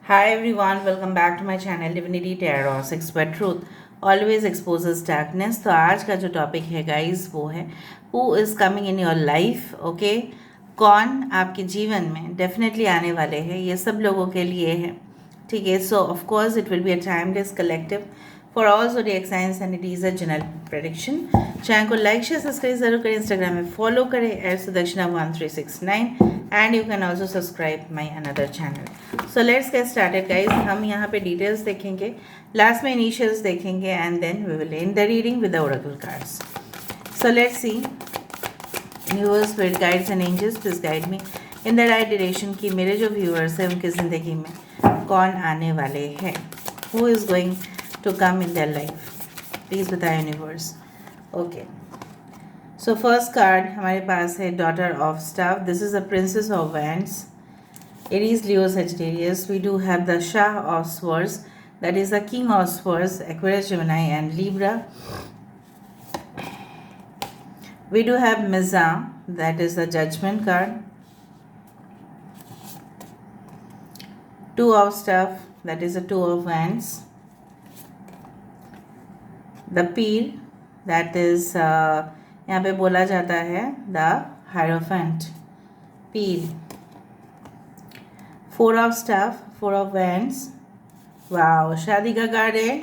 Hi everyone, welcome back to my channel Divinity Tarot 6 where truth always exposes darkness। तो आज का जो topic है गाइस वो है who is coming in your life. Okay, कौन आपके जीवन में डेफिनेटली आने वाले हैं, ये सब लोगों के लिए है। ठीक है, so of course it will be a timeless collective for all zodiac science and it is a general prediction. Channel को लाइक शेयर सब्सक्राइब जरूर करें, इंस्टाग्राम में फॉलो करें @Sudakshina1369 and you can also subscribe my another channel. So let's get started guys. हम यहाँ पे details देखेंगे, last में इनिशियल्स देखेंगे and then we will end the reading with the oracle cards. So let's see viewers, spirit guides and angels please guide me in the right direction कि मेरे जो viewers हैं उनकी ज़िंदगी में कौन आने वाले हैं, who is going to come in their life, please बताएं universe. Okay, so first card हमारे पास है daughter of staff. This is a princess of wands, Aries, Leo, Sagittarius. We do have the shah of swords, that is the king of swords, Aquarius, Gemini and Libra. We do have Mizam, that is the judgment card. Two of staff, that is the two of wands. The Peer, that is यहाँ पे बोला जाता है the hierophant, Pir. Four of staff, four of wands. Wow, शादी का card है,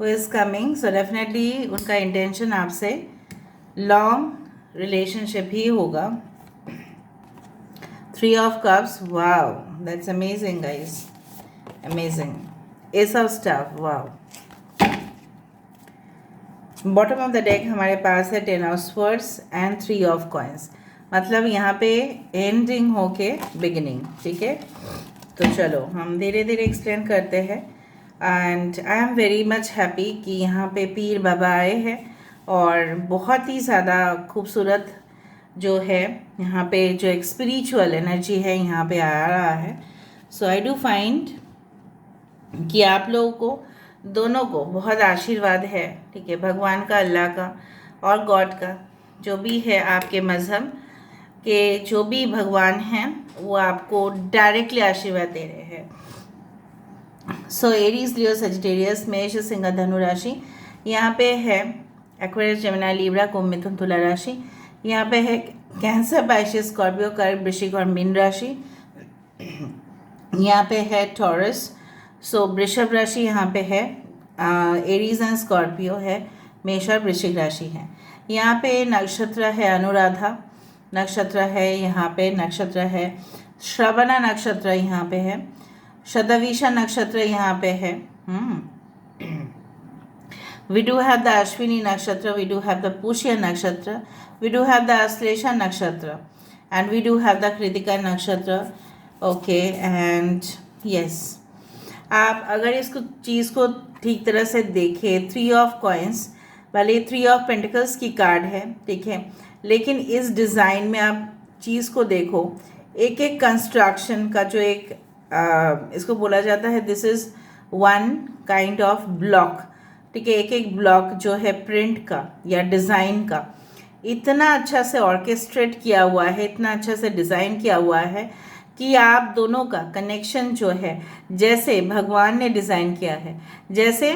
who is coming. So definitely उनका intention आपसे लॉन्ग रिलेशनशिप ही होगा। Three of cups, wow that's amazing guys, amazing. S of staff, wow. Bottom of the deck हमारे पास है ten of swords and three of coins, मतलब यहाँ पे ending होके बिगिनिंग। ठीक है, तो चलो हम धीरे धीरे एक्सप्लेन करते हैं। And I am very much happy कि यहाँ पे पीर बाबा आए हैं और बहुत ही ज़्यादा खूबसूरत जो है यहाँ पे जो एक स्पिरिचुअल एनर्जी है यहाँ पे आ रहा है। सो आई डू फाइंड कि आप लोगों को दोनों को बहुत आशीर्वाद है। ठीक है, भगवान का, अल्लाह का और गॉड का, जो भी है आपके मज़हब के जो भी भगवान हैं वो आपको डायरेक्टली आशीर्वाद दे रहे हैं। सो एरीज, लियो, सेजिटेरियस, मेष, सिंह, धनु राशि। यहाँ पे है एक्वेरियस, जेमिनी, लिब्रा, कुंभ, मिथुन, तुला राशि। यहाँ पे है कैंसर, पाइसेस, स्कॉर्पियो, कर्क, वृश्चिक और मीन राशि। यहाँ पे है टॉरस, सो वृषभ राशि यहाँ पे है, एरीज एंड स्कॉर्पियो है, मेष और वृश्चिक राशि है। यहाँ पे नक्षत्र है अनुराधा नक्षत्र है, यहाँ पे नक्षत्र है श्रवणा नक्षत्र यहाँ पे है, शतविषा नक्षत्र यहाँ पे है। We do have the Ashwini nakshatra, we do have the Pushya nakshatra, we do have the Ashlesha nakshatra and we do have the Krittika nakshatra. Okay, and yes, आप अगर इसको चीज़ को ठीक तरह से देखें, थ्री ऑफ कॉइन्स वाले थ्री ऑफ पेंटिकल्स की कार्ड है। ठीक है, लेकिन इस डिज़ाइन में आप चीज़ को देखो, एक एक कंस्ट्रक्शन का जो एक इसको बोला जाता है, this is one kind of block. ठीक है, एक एक ब्लॉक जो है प्रिंट का या डिज़ाइन का इतना अच्छा से ऑर्केस्ट्रेट किया हुआ है, इतना अच्छा से डिज़ाइन किया हुआ है कि आप दोनों का कनेक्शन जो है, जैसे भगवान ने डिज़ाइन किया है, जैसे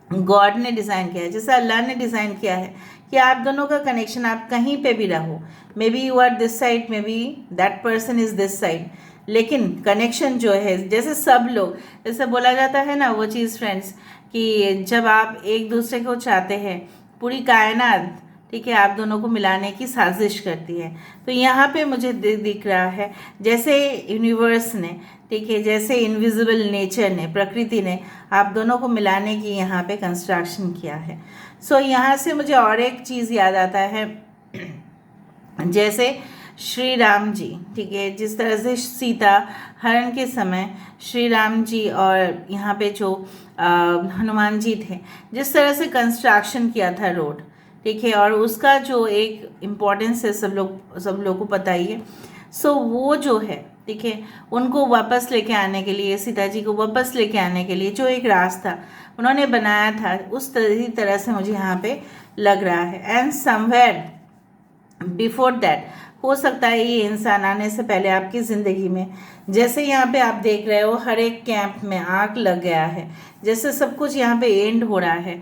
गॉड ने डिज़ाइन किया है, जैसे अल्लाह ने डिज़ाइन किया है कि आप दोनों का कनेक्शन, आप कहीं पे भी रहो, maybe you are this side, maybe that person is this side, लेकिन कनेक्शन जो है, जैसे सब लोग, जैसे बोला जाता है ना वो चीज़ फ्रेंड्स, कि जब आप एक दूसरे को चाहते हैं, पूरी कायनात, ठीक है, आप दोनों को मिलाने की साजिश करती है। तो यहाँ पे मुझे दिख रहा है जैसे यूनिवर्स ने, ठीक है, जैसे इनविजिबल नेचर ने, प्रकृति ने आप दोनों को मिलाने की यहाँ पे कंस्ट्रक्शन किया है। सो यहाँ से मुझे और एक चीज़ याद आता है, जैसे श्री राम जी, ठीक है, जिस तरह से सीता हरण के समय श्री राम जी और यहाँ पे जो हनुमान जी थे, जिस तरह से कंस्ट्रक्शन किया था रोड, ठीक है, और उसका जो एक इम्पोर्टेंस है सब लोग को पता ही है। सो वो जो है, ठीक है, उनको वापस लेके आने के लिए, सीता जी को वापस लेके आने के लिए जो एक रास्ता उन्होंने बनाया था, उस तरह से मुझे यहाँ पे लग रहा है। एंड समवेयर बिफोर दैट हो सकता है ये इंसान आने से पहले आपकी ज़िंदगी में, जैसे यहाँ पे आप देख रहे हो हर एक कैंप में आग लग गया है, जैसे सब कुछ यहाँ पे एंड हो रहा है।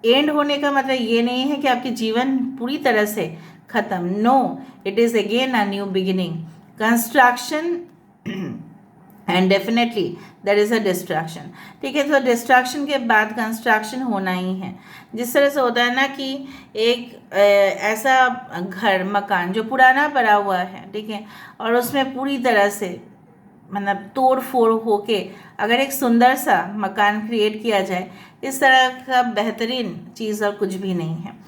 एंड होने का मतलब ये नहीं है कि आपकी जीवन पूरी तरह से ख़त्म, no, it is again a new beginning, construction and definitely there is a distraction. ठीक है, तो डिस्ट्रैक्शन के बाद कंस्ट्रक्शन होना ही है। जिस तरह से होता है ना कि एक ऐसा घर मकान जो पुराना पड़ा हुआ है, ठीक है, और उसमें पूरी तरह से मतलब तोड़ फोड़ होके अगर एक सुंदर सा मकान क्रिएट किया जाए, इस तरह का बेहतरीन चीज़ और कुछ भी नहीं है।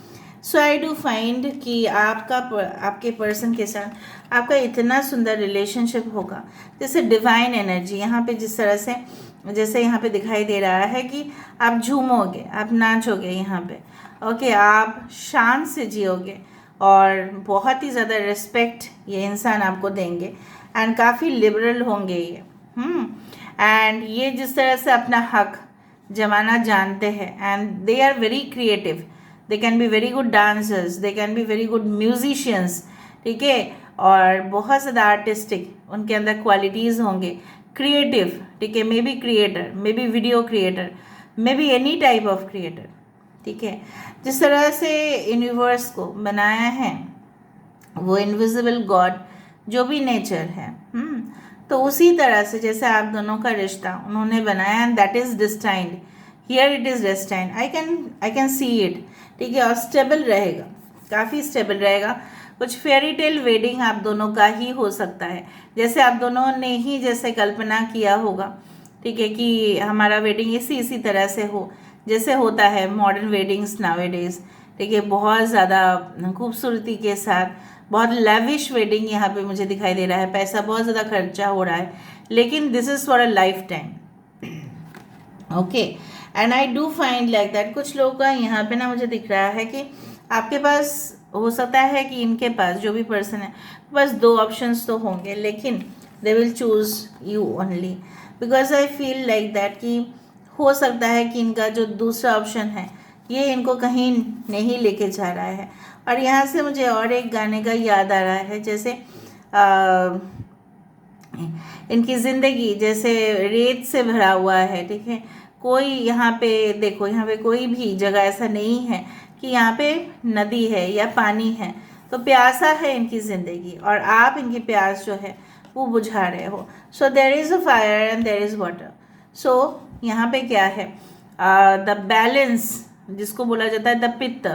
सो आई डू फाइंड कि आपके पर्सन के साथ आपका इतना सुंदर रिलेशनशिप होगा, जैसे डिवाइन एनर्जी यहाँ पे जिस तरह से, जैसे यहाँ पे दिखाई दे रहा है कि आप झूमोगे, आप नाचोगे यहाँ पे, ओके, आप शान से जियोगे और बहुत ही ज़्यादा रिस्पेक्ट ये इंसान आपको देंगे एंड काफ़ी लिबरल होंगे ये, एंड ये जिस तरह से अपना हक जमाना जानते हैं and they are very creative, they can be very good dancers, they can be very good musicians, ठीक है, और बहुत ज़्यादा आर्टिस्टिक उनके अंदर क्वालिटीज़ होंगे, क्रिएटिव, ठीक है, may be creator, may be video creator, may be any type of creator, ठीक है। जिस तरह से यूनिवर्स को बनाया है वो इनविजिबल गॉड जो भी नेचर है, तो उसी तरह से जैसे आप दोनों का रिश्ता उन्होंने बनाया and that is destined, here it is destined, I can see it, ठीक है, और स्टेबल रहेगा, काफ़ी स्टेबल रहेगा। कुछ फेयरी टेल वेडिंग आप दोनों का ही हो सकता है, जैसे आप दोनों ने ही जैसे कल्पना किया होगा, ठीक है, कि हमारा वेडिंग इसी तरह से हो जैसे होता है मॉडर्न वेडिंग्स नावेडेज, ठीक है, बहुत ज़्यादा खूबसूरती के साथ, बहुत लेविश वेडिंग यहाँ पे मुझे दिखाई दे रहा है, पैसा बहुत ज़्यादा खर्चा हो रहा है, लेकिन this is for a life time, okay, and I do find like that. कुछ लोगों का यहाँ पे ना मुझे दिख रहा है कि आपके पास हो सकता है कि इनके पास जो भी पर्सन है बस दो ऑप्शंस तो होंगे, लेकिन they will choose you only, because I feel like that कि हो सकता है कि इनका जो दूसरा ऑप्शन है ये इनको कहीं नहीं लेके जा रहा है। और यहाँ से मुझे और एक गाने का याद आ रहा है, जैसे इनकी ज़िंदगी जैसे रेत से भरा हुआ है, ठीक है, कोई यहाँ पे देखो, यहाँ पे कोई भी जगह ऐसा नहीं है कि यहाँ पे नदी है या पानी है, तो प्यासा है इनकी ज़िंदगी और आप इनकी प्यास जो है वो बुझा रहे हो। So there is a fire and there is water. So यहाँ पे क्या है, द बैलेंस जिसको बोला जाता है the pitta,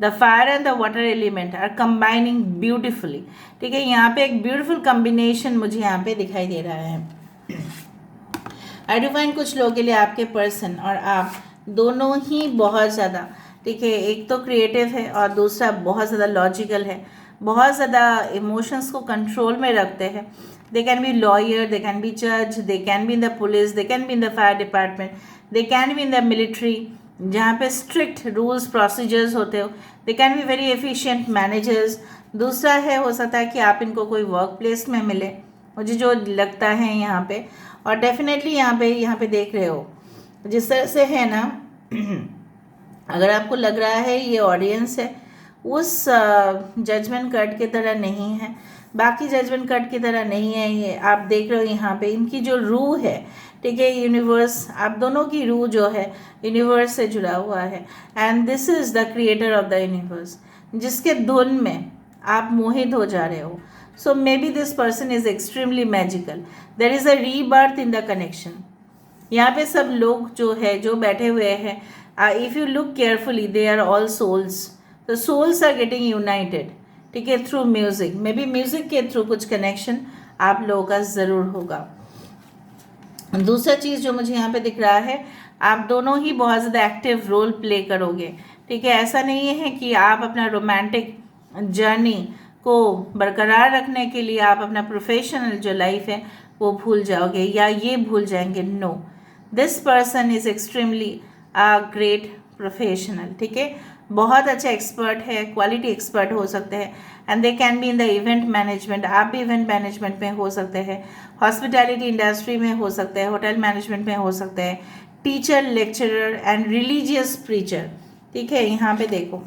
the fire and the water element are combining beautifully, ठीक है, यहाँ पे एक ब्यूटिफुल कॉम्बिनेशन मुझे यहाँ पे दिखाई दे रहा है। आई डू फाइंड कुछ लोगों के लिए आपके पर्सन और आप दोनों ही बहुत ज़्यादा, ठीक है, एक तो क्रिएटिव है और दूसरा बहुत ज़्यादा लॉजिकल है, बहुत ज़्यादा इमोशंस को कंट्रोल में रखते हैं। They can be lawyer, they can be जज, they can be in the police, they can be in the fire department, they can be in the military जहाँ पे स्ट्रिक्ट रूल्स प्रोसीजर्स होते हो, they can be very efficient managers. दूसरा है, हो सकता है कि आप इनको कोई वर्क प्लेस में मिले, मुझे जो लगता है यहाँ पे, और डेफिनेटली यहाँ पे देख रहे हो जिस तरह से है ना अगर आपको लग रहा है ये ऑडियंस है उस जजमेंट कट की तरह नहीं है, बाकी जजमेंट कट की तरह नहीं है, ये आप देख रहे हो यहाँ पे इनकी जो रूह है, ठीक है, यूनिवर्स, आप दोनों की रूह जो है यूनिवर्स से जुड़ा हुआ है and this is the creator of the universe जिसके धुन में आप मोहित हो जा रहे हो। So maybe this person is extremely magical, there is a rebirth in the connection. यहाँ पे सब लोग जो है जो बैठे हुए हैं, if you look carefully they are all souls, the souls are getting united, ठीक है, through music, maybe music के थ्रू कुछ कनेक्शन आप लोगों का ज़रूर होगा। दूसरा चीज़ जो मुझे यहाँ पे दिख रहा है, आप दोनों ही बहुत ज़्यादा एक्टिव रोल प्ले करोगे, ठीक है, ऐसा नहीं है कि आप अपना रोमांटिक जर्नी को बरकरार रखने के लिए आप अपना प्रोफेशनल जो लाइफ है वो भूल जाओगे या ये भूल जाएंगे, no, this person is extremely a great professional, ठीक है, बहुत अच्छा एक्सपर्ट है, क्वालिटी एक्सपर्ट हो सकते हैं and they can be in the event management, आप भी इवेंट मैनेजमेंट में हो सकते हैं, हॉस्पिटैलिटी इंडस्ट्री में हो सकते हैं, होटल मैनेजमेंट में हो सकते हैं, teacher, lecturer and religious preacher, ठीक है। यहाँ पे देखो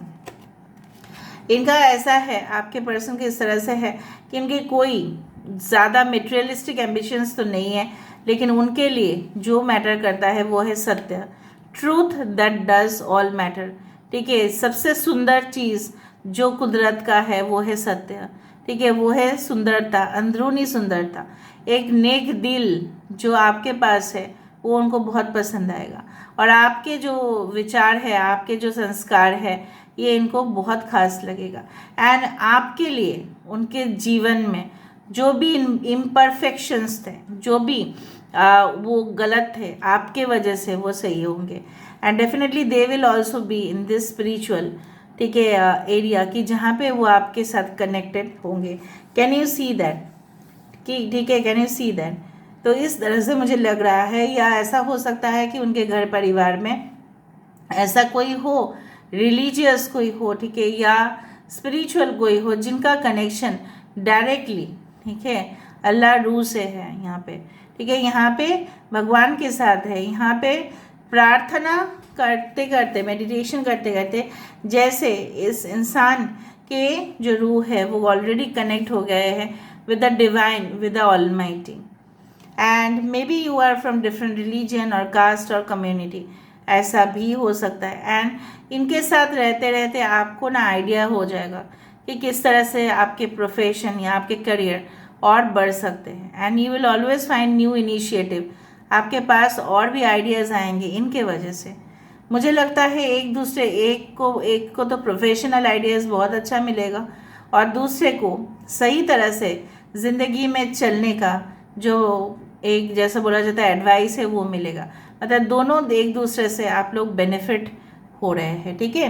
इनका ऐसा है, आपके पर्सन के इस तरह से है कि इनके कोई ज़्यादा मटेरियलिस्टिक एम्बिशंस तो नहीं है, लेकिन उनके लिए जो मैटर करता है वो है सत्य, truth that does all matter. ठीक है, सबसे सुंदर चीज़ जो कुदरत का है वो है सत्य। ठीक है, वो है सुंदरता, अंदरूनी सुंदरता। एक नेक दिल जो आपके पास है वो उनको बहुत पसंद आएगा, और आपके जो विचार है, आपके जो संस्कार है, ये इनको बहुत खास लगेगा। एंड आपके लिए उनके जीवन में जो भी इम्परफेक्शंस थे, जो भी वो गलत थे, आपके वजह से वो सही होंगे। And definitely they will also be in this spiritual, ठीक है, एरिया की जहाँ पे वो आपके साथ कनेक्टेड होंगे। Can you see that? कि ठीक है, कैन यू सी दैट? तो इस तरह से मुझे लग रहा है, या ऐसा हो सकता है कि उनके घर परिवार में ऐसा कोई हो, रिलीजियस कोई हो, ठीक है, या स्पिरिचुअल कोई हो जिनका कनेक्शन डायरेक्टली, ठीक है, अल्लाह रूह से है यहाँ पे। ठीक है, यहाँ पे भगवान के साथ है, यहाँ पे प्रार्थना करते करते, मेडिटेशन करते करते, जैसे इस इंसान के जो रूह है वो ऑलरेडी कनेक्ट हो गए हैं with the divine, with the almighty. And maybe you are from different religion और कास्ट और कम्युनिटी, ऐसा भी हो सकता है। एंड इनके साथ रहते रहते आपको ना आइडिया हो जाएगा कि किस तरह से आपके प्रोफेशन या आपके करियर और बढ़ सकते हैं। And you will always find new initiative, आपके पास और भी आइडियाज़ आएंगे इनके वजह से। मुझे लगता है एक को तो प्रोफेशनल आइडियाज़ बहुत अच्छा मिलेगा, और दूसरे को सही तरह से ज़िंदगी में चलने का जो एक, जैसा बोला जाता है, एडवाइस है वो मिलेगा। मतलब दोनों एक दूसरे से आप लोग बेनिफिट हो रहे हैं। ठीक है,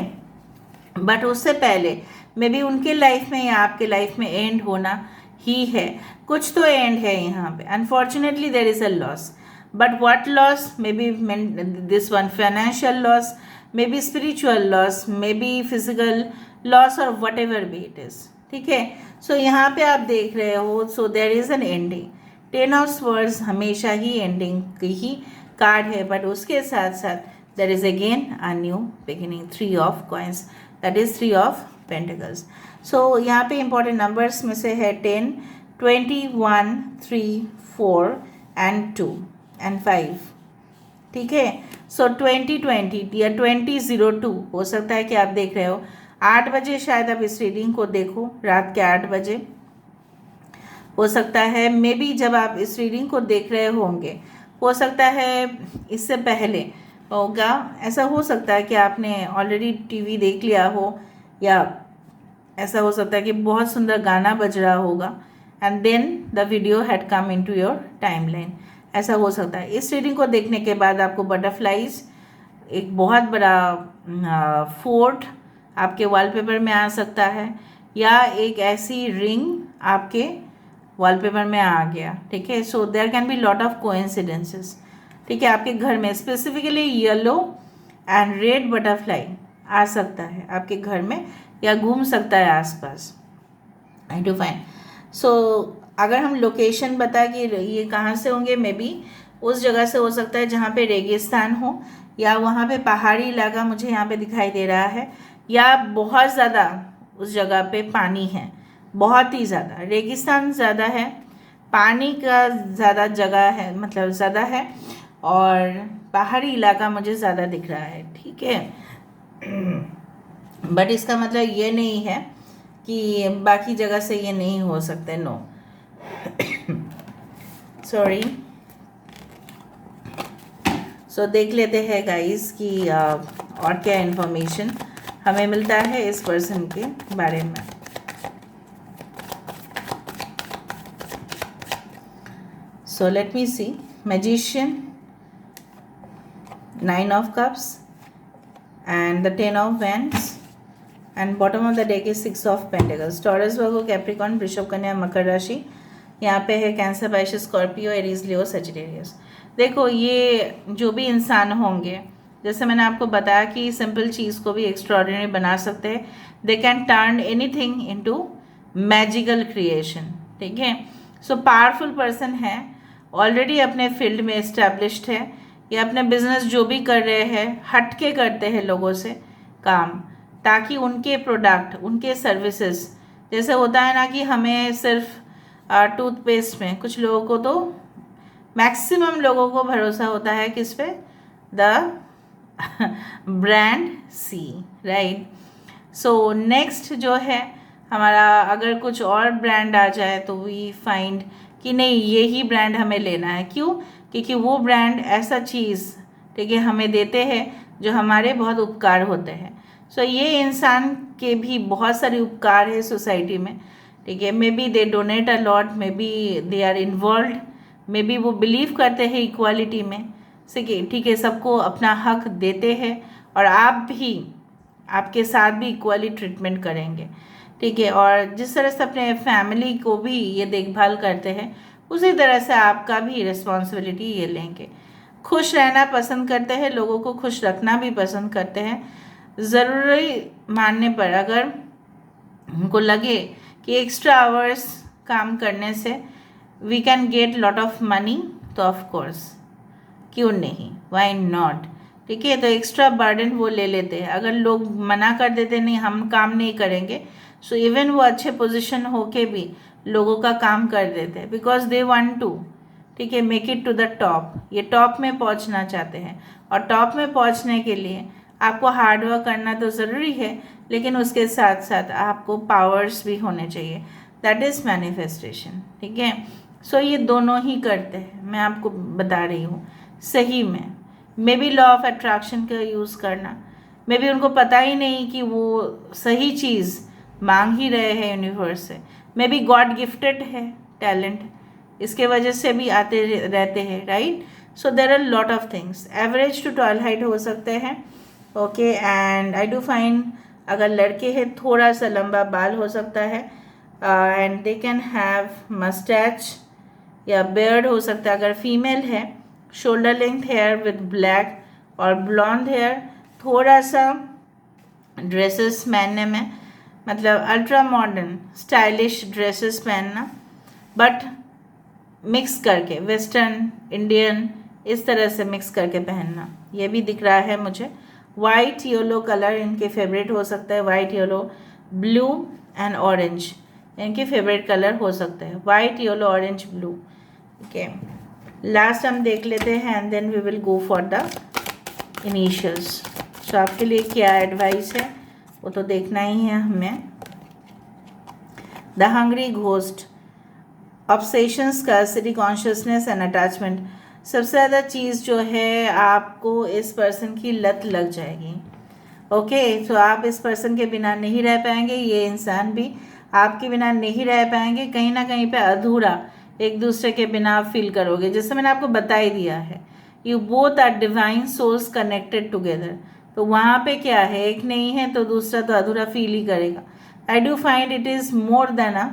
बट उससे पहले मे बी उनके लाइफ में या आपके लाइफ में एंड होना ही है। कुछ तो एंड है यहाँ पे, unfortunately there is a loss, but what loss? Maybe this one financial loss, maybe spiritual loss, maybe physical loss, और whatever be it is. ठीक है, सो यहाँ पे आप देख रहे हो, so there is an ending. 10 of swords हमेशा ही एंडिंग की ही कार्ड है, बट उसके साथ साथ there is again a new beginning. 3 of coins, that is 3 of pentacles. So यहाँ पे इंपॉर्टेंट नंबर्स में से है 10, 21, 3, 4 एंड 2 एंड 5। ठीक है, सो 2020 या 2002 हो सकता है कि आप देख रहे हो 8 बजे, शायद आप इस रीडिंग को देखो, रात के 8 बजे हो सकता है। मे बी जब आप इस रीडिंग को देख रहे होंगे, हो सकता है इससे पहले होगा। ऐसा हो सकता है कि आपने ऑलरेडी टीवी देख लिया हो, या ऐसा हो सकता है कि बहुत सुंदर गाना बज रहा होगा and then the video had come into your timeline. ऐसा हो सकता है। इस रीडिंग को देखने के बाद आपको बटरफ्लाइज, एक बहुत बड़ा फोर्ट आपके वॉलपेपर में आ सकता है, या एक ऐसी रिंग आपके वॉलपेपर में आ गया। ठीक है, so there can be lot of coincidences. ठीक है, आपके घर में specifically yellow and red butterfly आ सकता है आपके घर में, या घूम सकता है आसपास। आई टू फाइन। सो अगर हम लोकेशन बता कि ये कहाँ से होंगे, मे बी उस जगह से हो सकता है जहाँ पे रेगिस्तान हो, या वहाँ पे पहाड़ी इलाका मुझे यहाँ पे दिखाई दे रहा है, या बहुत ज़्यादा उस जगह पे पानी है, बहुत ही ज़्यादा। रेगिस्तान ज़्यादा है, पानी का ज़्यादा जगह है, मतलब ज़्यादा है, और पहाड़ी इलाका मुझे ज़्यादा दिख रहा है। ठीक है, बट इसका मतलब ये नहीं है कि बाकी जगह से ये नहीं हो सकते, नो, सॉरी। सो देख लेते हैं गाइस कि और क्या इन्फॉर्मेशन हमें मिलता है इस पर्सन के बारे में। So let me see. Magician, 9 of cups and the 10 of wands, and bottom of the deck is 6 of pentacles. Taurus, Virgo, Capricorn, वृषभ, कन्या, मकर राशि। यहाँ पे है कैंसर, पाइसेस, स्कॉर्पियो, एरीज, लियो, सजिटेरियस। देखो, ये जो भी इंसान होंगे, जैसे मैंने आपको बताया कि सिंपल चीज़ को भी एक्स्ट्रॉर्डिनरी बना सकते हैं। They can turn anything into magical creation. ठीक है, सो पावरफुल पर्सन है, ऑलरेडी अपने फील्ड में इस्टेब्लिश्ड है, या अपने बिजनेस जो भी कर रहे हैं हट के करते हैं लोगों से काम, ताकि उनके प्रोडक्ट, उनके सर्विसेज, जैसे होता है ना कि हमें सिर्फ टूथपेस्ट में, कुछ लोगों को तो मैक्सिमम लोगों को भरोसा होता है किस पे, the brand see, right. So next जो है हमारा, अगर कुछ और ब्रांड आ जाए तो वी फाइंड कि नहीं ये ही ब्रांड हमें लेना है। क्यों? क्योंकि वो ब्रांड ऐसा चीज़, ठीक है, हमें देते हैं जो हमारे बहुत उपकार होते हैं। सो ये इंसान के भी बहुत सारे उपकार है सोसाइटी में, ठीक है। Maybe they donate a lot, maybe they are involve, maybe वो बिलीव करते हैं इक्वालिटी में, ठीक है, सबको अपना हक देते हैं, और आप भी, आपके साथ भी इक्वली ट्रीटमेंट करेंगे, ठीक है। और जिस तरह से अपने फैमिली को भी ये देखभाल करते हैं, उसी तरह से आपका भी रिस्पॉन्सिबिलिटी ये लेंगे। खुश रहना पसंद करते हैं, लोगों को खुश रखना भी पसंद करते हैं। ज़रूरी मानने पर अगर उनको लगे कि एक्स्ट्रा आवर्स काम करने से we can get lot of money, तो ऑफ कोर्स क्यों नहीं, वाई नॉट, ठीक है। तो एक्स्ट्रा बर्डन वो ले लेते हैं। अगर लोग मना कर देते नहीं हम काम नहीं करेंगे, सो इवन वो अच्छे पोजीशन होके भी लोगों का काम कर देते हैं, बिकॉज दे वांट टू, ठीक है, make it to the top. ये टॉप में पहुंचना चाहते हैं, और टॉप में पहुंचने के लिए आपको हार्डवर्क करना तो ज़रूरी है, लेकिन उसके साथ साथ आपको पावर्स भी होने चाहिए, दैट इज़ मैनिफेस्टेशन, ठीक है। सो ये दोनों ही करते हैं, मैं आपको बता रही हूँ सही में। May be law of attraction का यूज़ करना, मे बी उनको पता ही नहीं कि वो सही चीज़ मांग ही रहे हैं यूनिवर्स से। मे बी गॉड गिफ्टेड है टैलेंट, इसके वजह से भी आते रहते हैं, right. So there are lot of things. Average to tall height हो सकते हैं, okay. And I do find अगर लड़के हैं थोड़ा सा लंबा बाल हो सकता है, and they can have moustache या बियर्ड हो सकता है। अगर फीमेल है shoulder length here with black और ब्लॉन्ड हेयर, थोड़ा सा ड्रेसेस पहनने में, मतलब अल्ट्रा मॉडर्न स्टाइलिश ड्रेसेस पहनना, बट मिक्स करके वेस्टर्न इंडियन इस तरह से मिक्स करके पहनना, ये भी दिख रहा है मुझे। वाइट येलो कलर इनके फेवरेट हो सकता है, white yellow blue and orange इनके फेवरेट कलर हो सकते हैं, वाइट येलो ऑरेंज ब्लू, ठीक है। लास्ट हम देख लेते हैं and then we will go for the initials. So आपके लिए क्या एडवाइस है वो तो देखना ही है हमें। द हंग्री घोस्ट, ऑब्सेशंस का सिटी कॉन्शियसनेस एंड अटैचमेंट। सबसे ज़्यादा चीज़ जो है आपको इस पर्सन की लत लग जाएगी, ओके। तो आप इस पर्सन के बिना नहीं रह पाएंगे, ये इंसान भी आपके बिना नहीं रह पाएंगे, कहीं ना कहीं पे अधूरा एक दूसरे के बिना आप फील करोगे। जैसे मैंने आपको बता ही दिया है, you both are divine souls connected together, तो वहाँ पे क्या है, एक नहीं है तो दूसरा तो अधूरा फील ही करेगा। आई do find it is more than a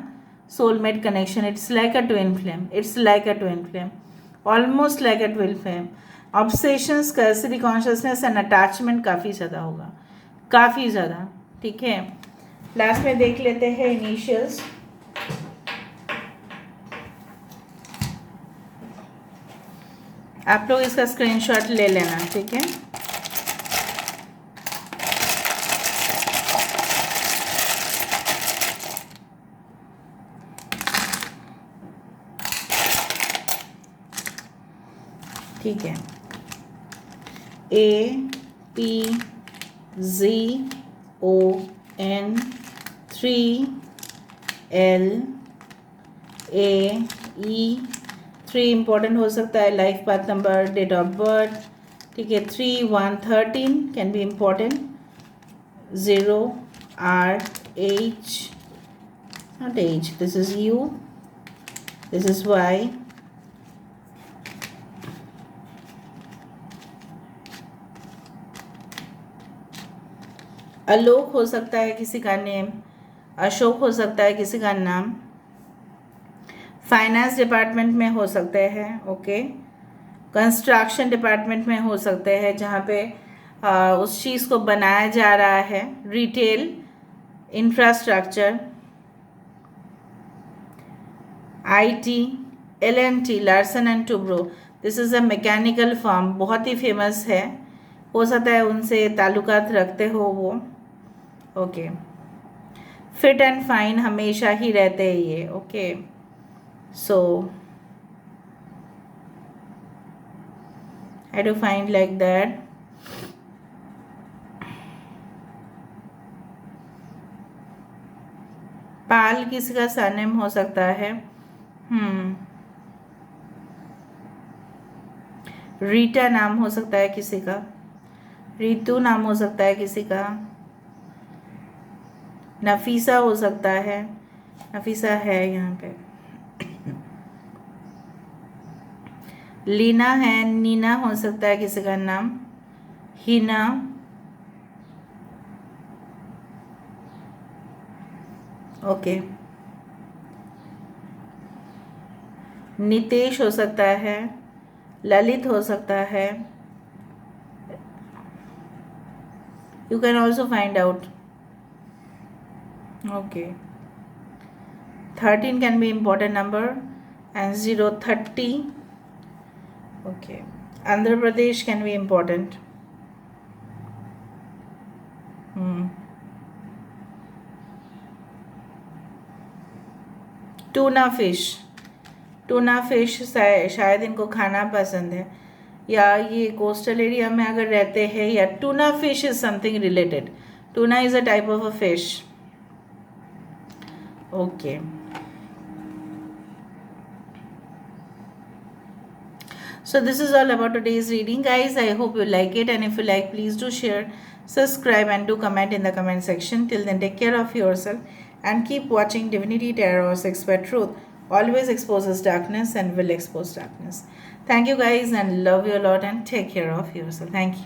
soulmate connection, it's like a twin flame, it's like a twin flame, almost like a twin flame. Obsessions, scarcity consciousness and attachment काफ़ी ज़्यादा होगा, काफ़ी ज़्यादा, ठीक है। लास्ट में देख लेते हैं इनिशियल्स। आप लोग इसका स्क्रीनशॉट ले लेना, ठीक है। ठीक है, APZON 3LAE 3 इम्पोर्टेंट हो सकता है, life path number, date of birth, ठीक है। 3/1/13 can be important, 0RH, not H, this is U, this is Y, Alok हो सकता है किसी का नेम, अशोक हो सकता है किसी का नाम, फाइनेंस डिपार्टमेंट में हो सकते हैं, ओके। कंस्ट्रक्शन डिपार्टमेंट में हो सकते हैं जहाँ पे उस चीज़ को बनाया जा रहा है, retail, infrastructure, IT, LNT, Larsen and Toubro, this is a mechanical firm, बहुत ही फेमस है, हो सकता है उनसे ताल्लुकात रखते हो वो, ओके, फिट एंड फाइन हमेशा ही रहते हैं ये. Okay, so I do find like that. पाल किसी का सरनेम हो सकता है. रीटा नाम हो सकता है किसी का. रितु नाम हो सकता है किसी का. नफीसा हो सकता है. नफीसा है यहाँ पे. लीना है. नीना हो सकता है किसी का नाम. हिना. ओके, नितेश हो सकता है. ललित हो सकता है. You can also find out. Okay, 13 can be important number and 0 30. Okay, Andhra Pradesh can be important. Tuna fish शायद इनको खाना पसंद है, या ये कोस्टल एरिया में अगर रहते हैं, या tuna fish is something related. Tuna is a type of a fish. Okay, so this is all about today's reading, guys. I hope you like it, and if you like, please do share, subscribe, and do comment in the comment section. Till then, take care of yourself and keep watching Divinity Tarot's Expert Truth. Always exposes darkness and will expose darkness. Thank you, guys, and love you a lot, and take care of yourself. Thank you.